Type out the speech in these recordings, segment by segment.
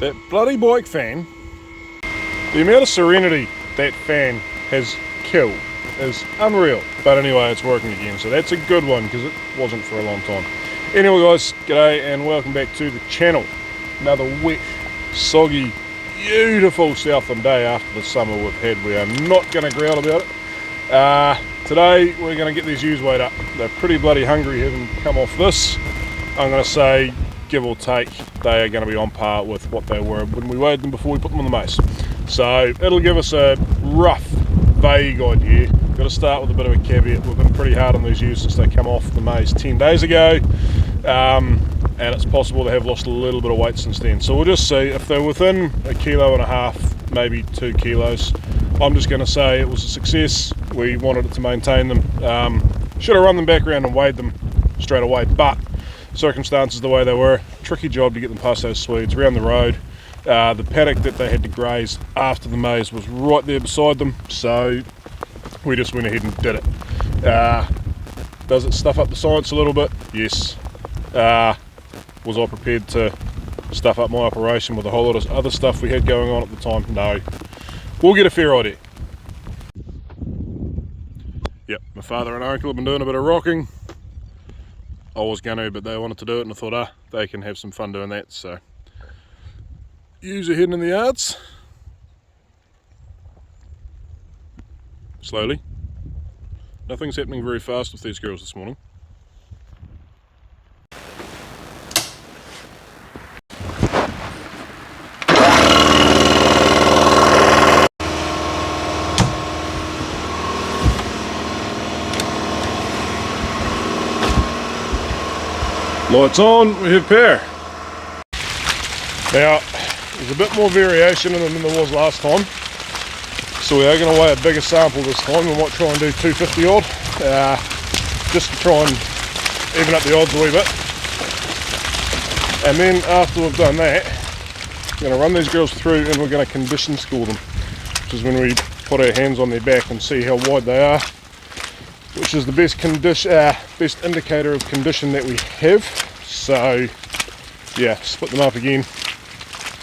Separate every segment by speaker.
Speaker 1: That bloody bike fan, the amount of serenity that fan has killed is unreal. But anyway, it's working again, so that's a good one because it wasn't for a long time. Anyway guys, g'day and welcome back to the channel. Another wet, soggy, beautiful Southland day after the summer we've had. We are not going to growl about it. Today we're going to get these ewes weighed up. They're pretty bloody hungry having come off this. I'm going to say, give or take, they are going to be on par with what they were when we weighed them before we put them on the maize. So it'll give us a rough, vague idea. Got to start with a bit of a caveat. We've been pretty hard on these ewes since they come off the maize 10 days ago, and it's possible they have lost a little bit of weight since then. So we'll just see if they're within 1.5 kilos, maybe 2 kilos. I'm just going to say it was a success. We wanted it to maintain them. Should have run them back around and weighed them straight away, but circumstances the way they were, tricky job to get them past those Swedes around the road. The paddock that they had to graze after the maize was right there beside them, so we just went ahead and did it. Does it stuff up the science a little bit? Yes. Was I prepared to stuff up my operation with a whole lot of other stuff we had going on at the time? No. We'll get a fair idea. Yep, my father and uncle have been doing a bit of rocking. I was going to, but they wanted to do it, and I thought, they can have some fun doing that. So, ewes are heading in the yards. Slowly. Nothing's happening very fast with these girls this morning. Lights on, we have power. Now, there's a bit more variation in them than there was last time, so we are going to weigh a bigger sample this time. We might try and do 250 odd, just to try and even up the odds a wee bit. And then after we've done that, we're going to run these girls through and we're going to condition score them, which is when we put our hands on their back and see how wide they are, which is the best best indicator of condition that we have. So yeah, split them up again,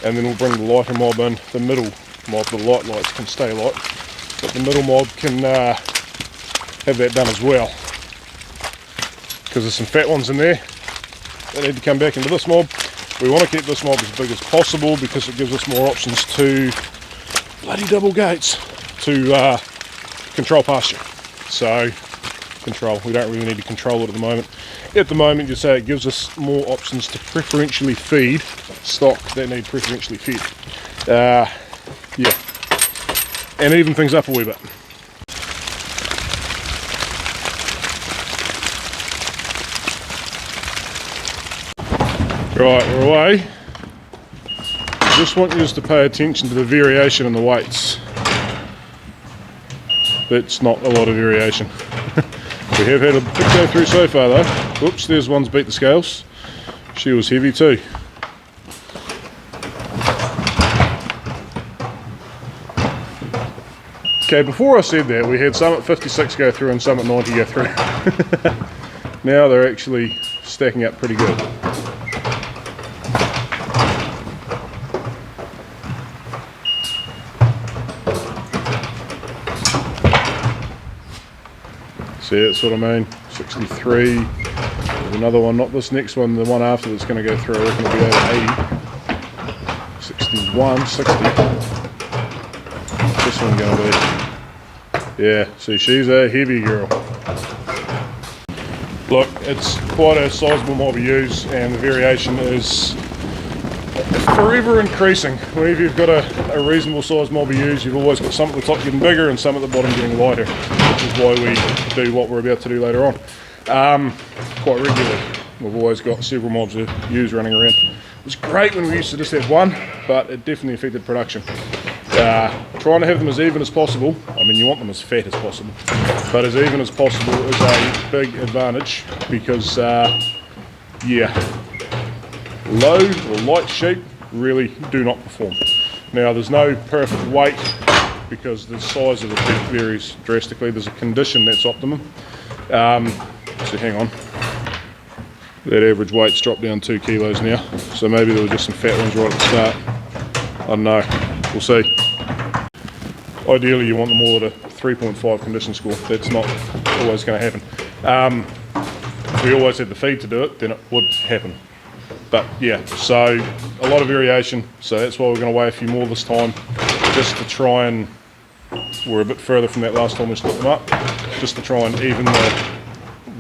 Speaker 1: and then we'll bring the lighter mob in. The middle mob, the light lights can stay light, but the middle mob can have that done as well, because there's some fat ones in there that need to come back into this mob. We want to keep this mob as big as possible because it gives us more options to bloody double gates to control pasture. So control, we don't really need to control it at the moment. At the moment, you say it gives us more options to preferentially feed stock that need preferentially fed. Yeah, and even things up a wee bit. Right, we're away. I just want you to pay attention to the variation in the weights. That's not a lot of variation. We have had a big go through so far though. Whoops, there's one's beat the scales. She was heavy too. Okay, before I said that, we had some at 56 go through and some at 90 go through. Now they're actually stacking up pretty good. See, that's what I mean. 63. There's another one, not this next one, the one after that's going to go through. I reckon it'll be over 80. 61, 60. What's this one going to be? Yeah, see, she's a heavy girl. Look, it's quite a sizable mob of ewes, and the variation is forever increasing. Whenever you've got a reasonable sized mob of ewes, you've always got some at the top getting bigger and some at the bottom getting lighter, which is why we do what we're about to do later on. Quite regularly. We've always got several mobs of ewes running around. It was great when we used to just have one, but it definitely affected production. Trying to have them as even as possible. I mean, you want them as fat as possible, but as even as possible is a big advantage because, yeah, low or light sheep really do not perform. Now, there's no perfect weight because the size of the sheep varies drastically. There's a condition that's optimum. So hang on. That average weight's dropped down 2 kilos now, so maybe there were just some fat ones right at the start. don't know, we'll see. Ideally you want them all at a 3.5 condition score. That's not always going to happen. If we always had the feed to do it, then it would happen. But yeah, so a lot of variation, so that's why we're going to weigh a few more this time, just to try and, we're a bit further from that last time we split them up, just to try and even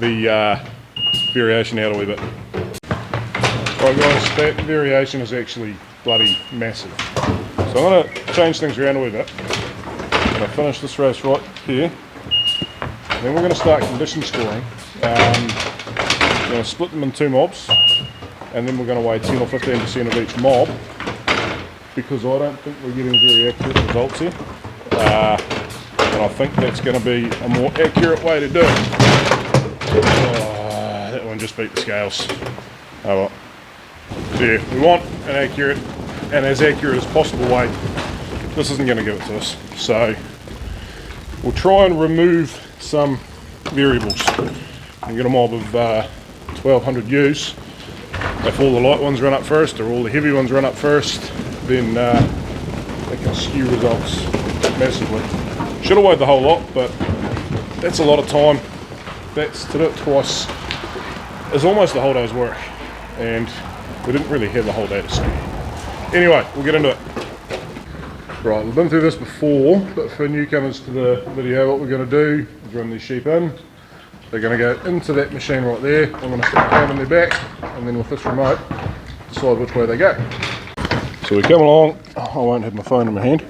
Speaker 1: the variation out a wee bit. Right guys, that variation is actually bloody massive. So I'm going to change things around a wee bit. I'm going to finish this race right here. And then we're going to start condition scoring. We're going to split them in 2 mobs. And then we're going to weigh 10 or 15% of each mob, because I don't think we're getting very accurate results here. And I think that's going to be a more accurate way to do it. Oh, that one just beat the scales. Oh well. Yeah, we want an accurate and as accurate as possible weight. This isn't going to give it to us. So we'll try and remove some variables. We get a mob of 1200 U's. If all the light ones run up first or all the heavy ones run up first, then they can skew results massively. Should have weighed the whole lot, but that's a lot of time. That's, to do it twice is almost the whole day's work, and we didn't really have the whole day to skew. Anyway, we'll get into it. Right, we've been through this before, but for newcomers to the video, what we're going to do is run these sheep in. They're going to go into that machine right there. I'm going to stick the cam in their back, and then with this remote, decide which way they go. So we come along, I won't have my phone in my hand,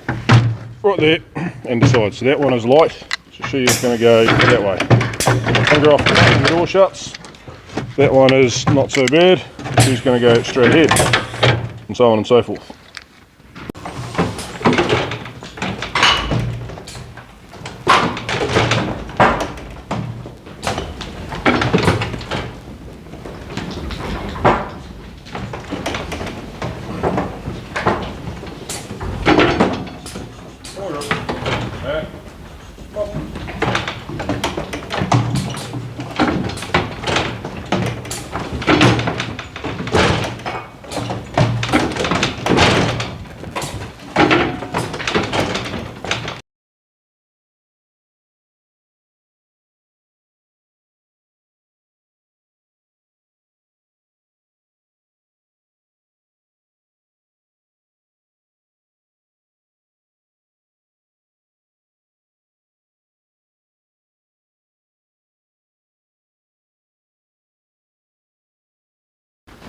Speaker 1: right there, and decide. So that one is light, so she is going to go that way. Finger off the button, the door shuts. That one is not so bad, she's going to go straight ahead, and so on and so forth.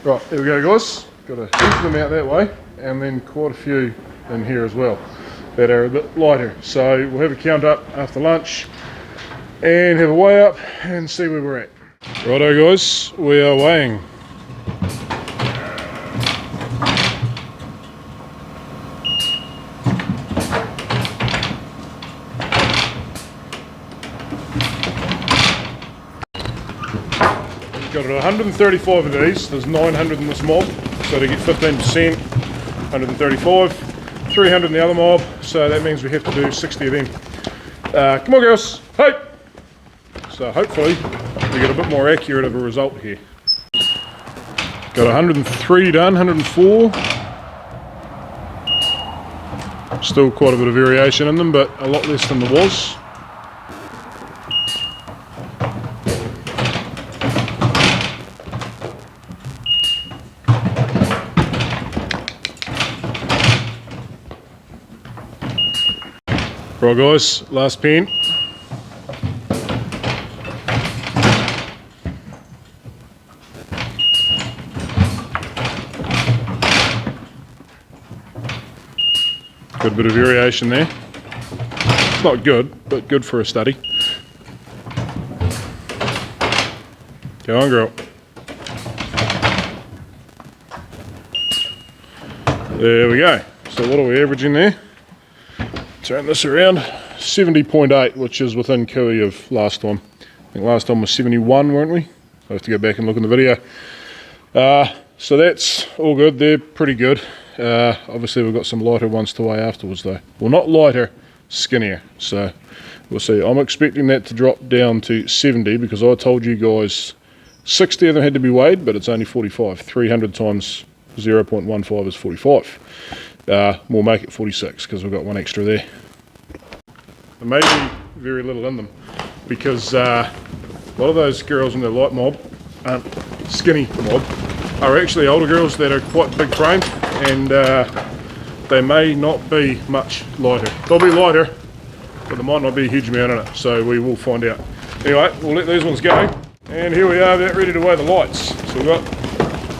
Speaker 1: Right, there we go guys, got a heap of them out that way, and then quite a few in here as well that are a bit lighter. So we'll have a count up after lunch and have a weigh up and see where we're at. Righto guys, we are weighing. Got 135 of these, there's 900 in this mob, so to get 15%, 135, 300 in the other mob, so that means we have to do 60 of them. Come on girls, hey! So hopefully we get a bit more accurate of a result here. Got 103 done, 104. Still quite a bit of variation in them, but a lot less than there was. Right guys, last pen. Got a bit of variation there. It's not good, but good for a study. Go on girl. There we go. So what are we averaging there? Turn this around, 70.8, which is within cooey of last time. I think last time was 71, weren't we? I have to go back and look in the video. So that's all good, they're pretty good. Obviously we've got some lighter ones to weigh afterwards though. Well, not lighter, skinnier. So we'll see. I'm expecting that to drop down to 70 because I told you guys 60 of them had to be weighed, but it's only 45. 300 times 0.15 is 45. we'll make it 46 because we've got one extra there. There may be very little in them because a lot of those girls in the light mob, skinny mob, are actually older girls that are quite big framed, and they may not be much lighter. They'll be lighter, but there might not be a huge amount in it, so we will find out. Anyway, we'll let these ones go, and here we are about ready to weigh the lights. So we've got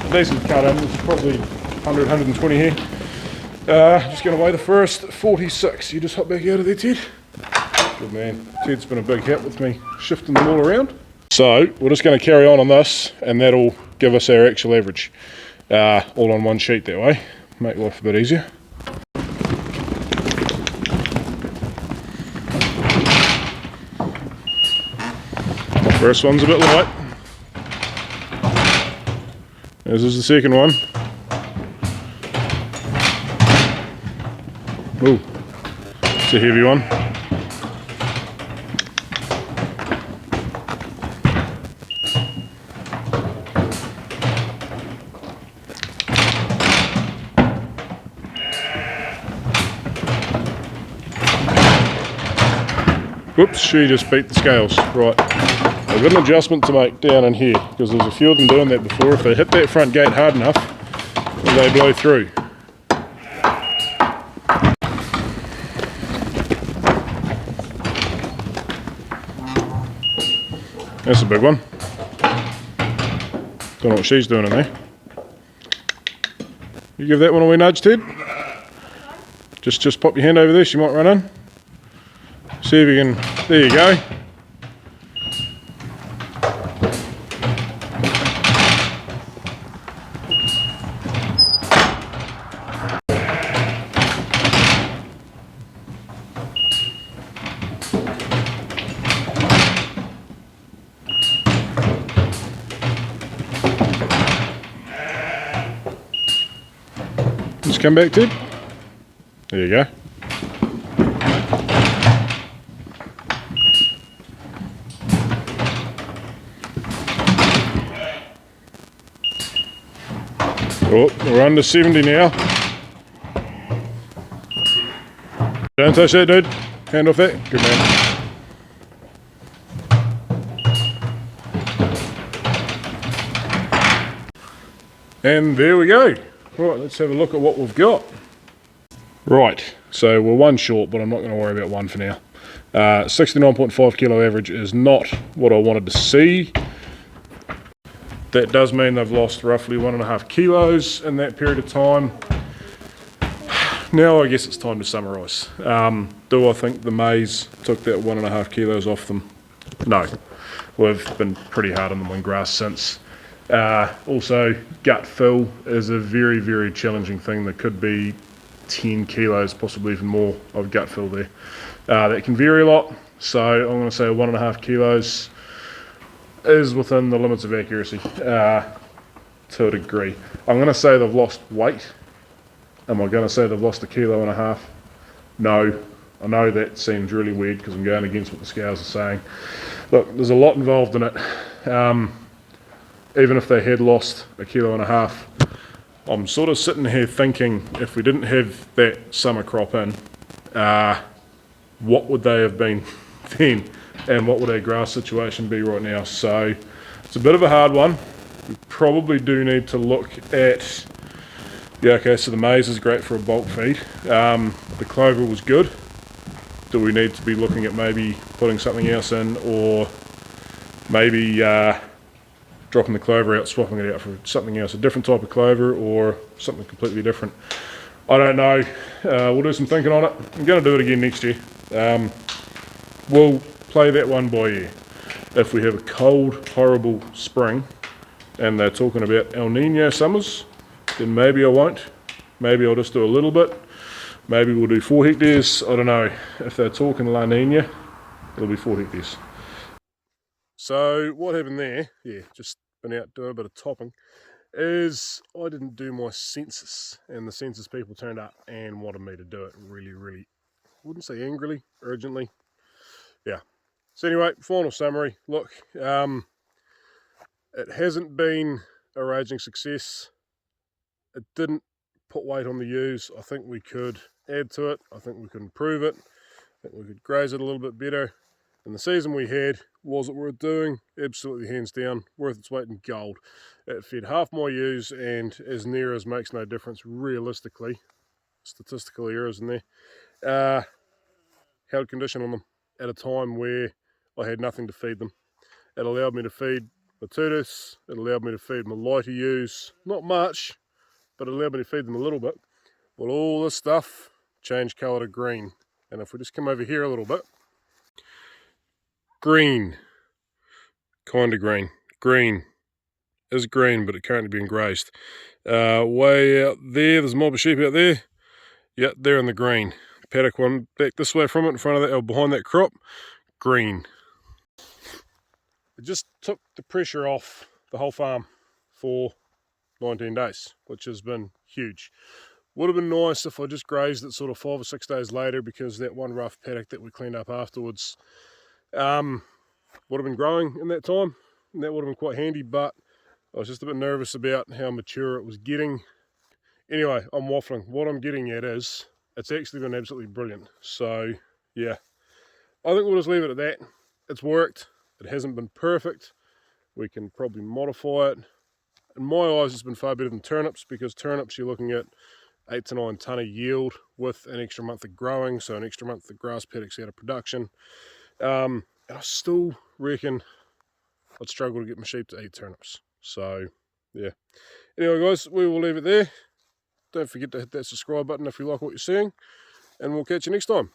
Speaker 1: a decent cut in, it's probably 100, 120 here. Just going to weigh the first 46. You just hop back out of there, Ted. Good man. Ted's been a big help with me shifting them all around. So we're just going to carry on this, and that'll give us our actual average, all on one sheet that way. Make life a bit easier. First one's a bit light. This is the second one. Ooh, it's a heavy one. Whoops, she just beat the scales. Right. I've got an adjustment to make down in here because there's a few of them doing that before. If they hit that front gate hard enough, they blow through. That's a big one. Don't know what she's doing in there. You give that one a wee nudge, Ted? Just pop your hand over there, she might run in. See if you can, there you go. Just come back, Ted. There you go. Oh, we're under 70 now. Don't touch that, dude. Hand off that. Good man. And there we go. Right, let's have a look at what we've got. Right, so we're one short, but I'm not going to worry about one for now. 69.5 kilo average is not what I wanted to see. That does mean they've lost roughly 1.5 kilos in that period of time. Now I guess it's time to summarise. Do I think the maize took that 1.5 kilos off them? No. We've been pretty hard on them on grass since. Also, gut fill is a very, very challenging thing. There could be 10 kilos, possibly even more, of gut fill there. That can vary a lot, so I'm going to say 1.5 kilos is within the limits of accuracy to a degree. I'm going to say they've lost weight. Am I going to say they've lost 1.5 kilos? No. I know that seems really weird because I'm going against what the scales are saying. Look, there's a lot involved in it. Even if they had lost 1.5 kilos, I'm sort of sitting here thinking if we didn't have that summer crop in, what would they have been then, and what would our grass situation be right now? So it's a bit of a hard one. We probably do need to look at, yeah, okay, so the maize is great for a bulk feed. The clover was good. Do we need to be looking at maybe putting something else in, or maybe dropping the clover out, swapping it out for something else, a different type of clover or something completely different? I don't know. We'll do some thinking on it. I'm going to do it again next year. We'll play that one by ear. If we have a cold, horrible spring and they're talking about El Nino summers, then maybe I won't. Maybe I'll just do a little bit. Maybe we'll do 4 hectares. I don't know. If they're talking La Nina, it'll be 4 hectares. So what happened there, yeah, just been out doing a bit of topping, is I didn't do my census, and the census people turned up and wanted me to do it really, really, I wouldn't say angrily, urgently. Yeah. So anyway, final summary. Look, it hasn't been a raging success. It didn't put weight on the ewes. I think we could add to it. I think we could improve it. I think we could graze it a little bit better. And the season we had, was it worth doing? Absolutely, hands down, worth its weight in gold. It fed half my ewes, and as near as makes no difference realistically, statistical errors in there, held condition on them at a time where I had nothing to feed them. It allowed me to feed my Tutus, it allowed me to feed my lighter ewes, not much, but it allowed me to feed them a little bit. Well, all this stuff changed colour to green. And if we just come over here a little bit, green, kind of green. Green is green, but it's currently being grazed. Way out there, there's a mob of sheep out there. Yep, they're in the green. Paddock one back this way from it, in front of that, or behind that crop, green. It just took the pressure off the whole farm for 19 days, which has been huge. Would have been nice if I just grazed it sort of 5 or 6 days later, because that one rough paddock that we cleaned up afterwards would have been growing in that time, and that would have been quite handy, but I was just a bit nervous about how mature it was getting. Anyway, I'm waffling. What I'm getting at is, it's actually been absolutely brilliant. So, yeah, I think we'll just leave it at that. It's worked. It hasn't been perfect. We can probably modify it. In my eyes, it's been far better than turnips, because turnips you're looking at 8 to 9 tonne of yield with an extra month of growing, so an extra month of grass paddocks out of production. And I still reckon I'd struggle to get my sheep to eat turnips. So, yeah. Anyway, guys, we will leave it there. Don't forget to hit that subscribe button if you like what you're seeing, and we'll catch you next time.